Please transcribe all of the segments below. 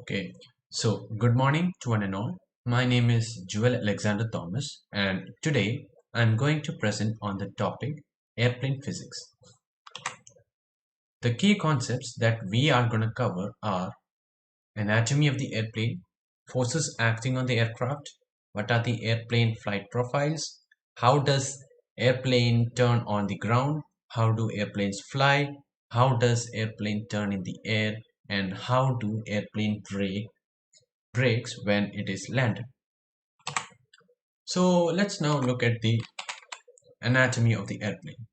Okay, so good morning to one and all. My name is Joel Alexander Thomas, and today I'm going to present on the topic airplane physics. The key concepts that we are going to cover are anatomy of the airplane, forces acting on the aircraft, what are the airplane flight profiles, how does airplane turn on the ground, how do airplanes fly, how does airplane turn in the air, and how do airplane brakes when it is landed. So let's now look at the anatomy of the airplane.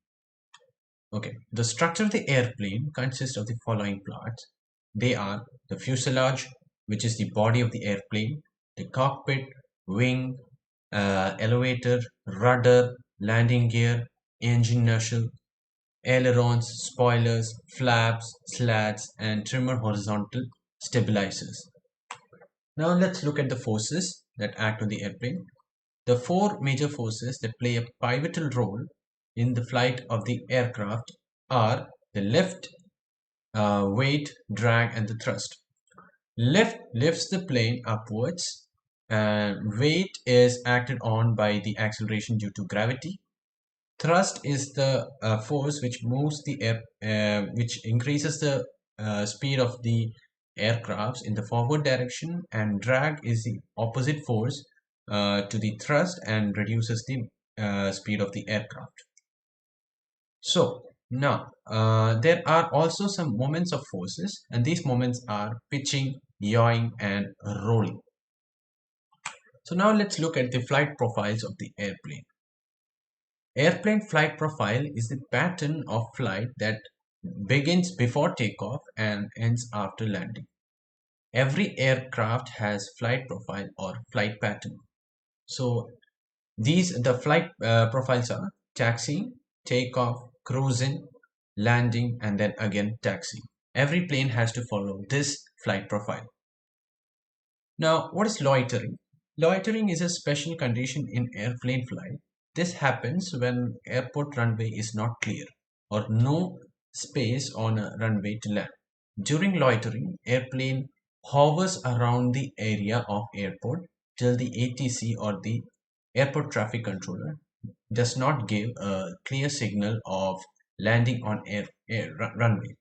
Okay, the structure of the airplane consists of the following parts. They are the fuselage, which is the body of the airplane, the cockpit, wing, elevator, rudder, landing gear, engine nacelle, ailerons, spoilers, flaps, slats, and trimmer horizontal stabilizers. Now let's look at the forces that act on the airplane. The four major forces that play a pivotal role in the flight of the aircraft are the lift, weight, drag, and the thrust. Lift lifts the plane upwards, and weight is acted on by the acceleration due to gravity. Thrust is the force which moves the air, which increases the speed of the aircrafts in the forward direction, and drag is the opposite force to the thrust and reduces the speed of the aircraft. So now there are also some moments of forces, and these moments are pitching, yawing, and rolling. So now let's look at the flight profiles of the airplane. Airplane flight profile is the pattern of flight that begins before takeoff and ends after landing. Every aircraft has flight profile or flight pattern. So the flight profiles are taxiing, takeoff, cruising, landing, and then again taxiing. Every plane has to follow this flight profile. Now, what is loitering? Loitering is a special condition in airplane flight. This happens when airport runway is not clear or no space on a runway to land. During loitering, airplane hovers around the area of airport till the ATC or the airport traffic controller does not give a clear signal of landing on runway.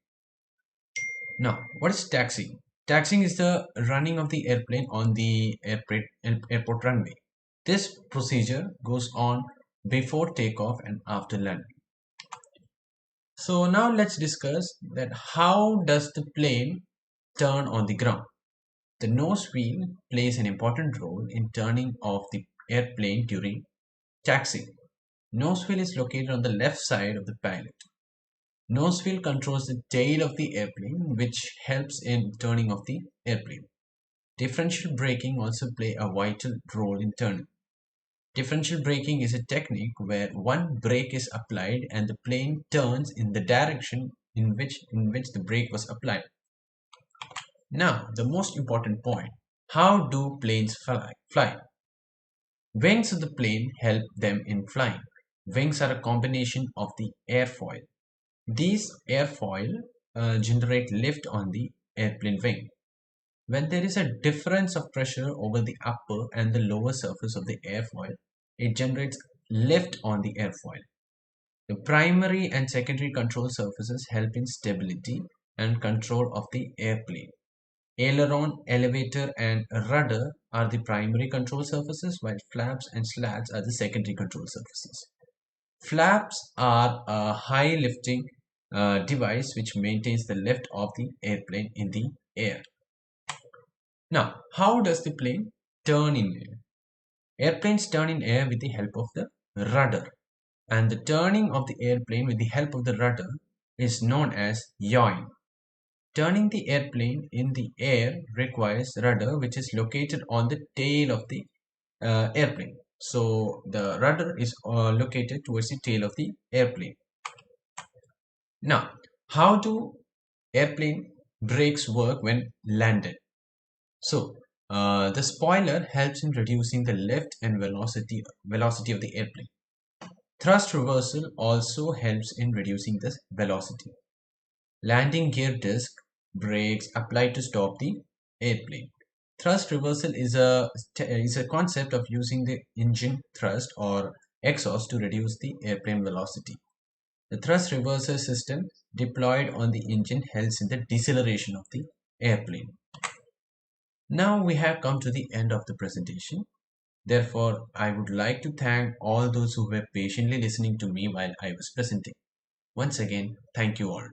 Now, what is taxiing? Taxiing is the running of the airplane on the airport runway. This procedure goes on before takeoff and after landing. So now let's discuss that how does the plane turn on the ground. The nose wheel plays an important role in turning of the airplane during taxiing. Nose wheel is located on the left side of the pilot. Nose wheel controls the tail of the airplane, which helps in turning of the airplane. Differential braking also play a vital role in turning. Differential braking is a technique where one brake is applied and the plane turns in the direction in which the brake was applied. Now, the most important point: how do planes fly? Wings of the plane help them in flying. Wings are a combination of the airfoil. These airfoil generate lift on the airplane wing. When there is a difference of pressure over the upper and the lower surface of the airfoil, it generates lift on the airfoil. The primary and secondary control surfaces help in stability and control of the airplane. Aileron, elevator, and rudder are the primary control surfaces, while flaps and slats are the secondary control surfaces. Flaps are a high lifting device which maintains the lift of the airplane in the air. Now, how does the plane turn in air? Airplanes turn in air with the help of the rudder, and the turning of the airplane with the help of the rudder is known as yawing. Turning the airplane in the air requires rudder, which is located on the tail of the airplane. So the rudder is located towards the tail of the airplane. Now, how do airplane brakes work when landed? So the spoiler helps in reducing the lift and velocity of the airplane. Thrust reversal also helps in reducing the velocity. Landing gear disc brakes apply to stop the airplane. Thrust reversal is a concept of using the engine thrust or exhaust to reduce the airplane velocity. The thrust reversal system deployed on the engine helps in the deceleration of the airplane. Now we have come to the end of the presentation. Therefore, I would like to thank all those who were patiently listening to me while I was presenting. Once again, thank you all.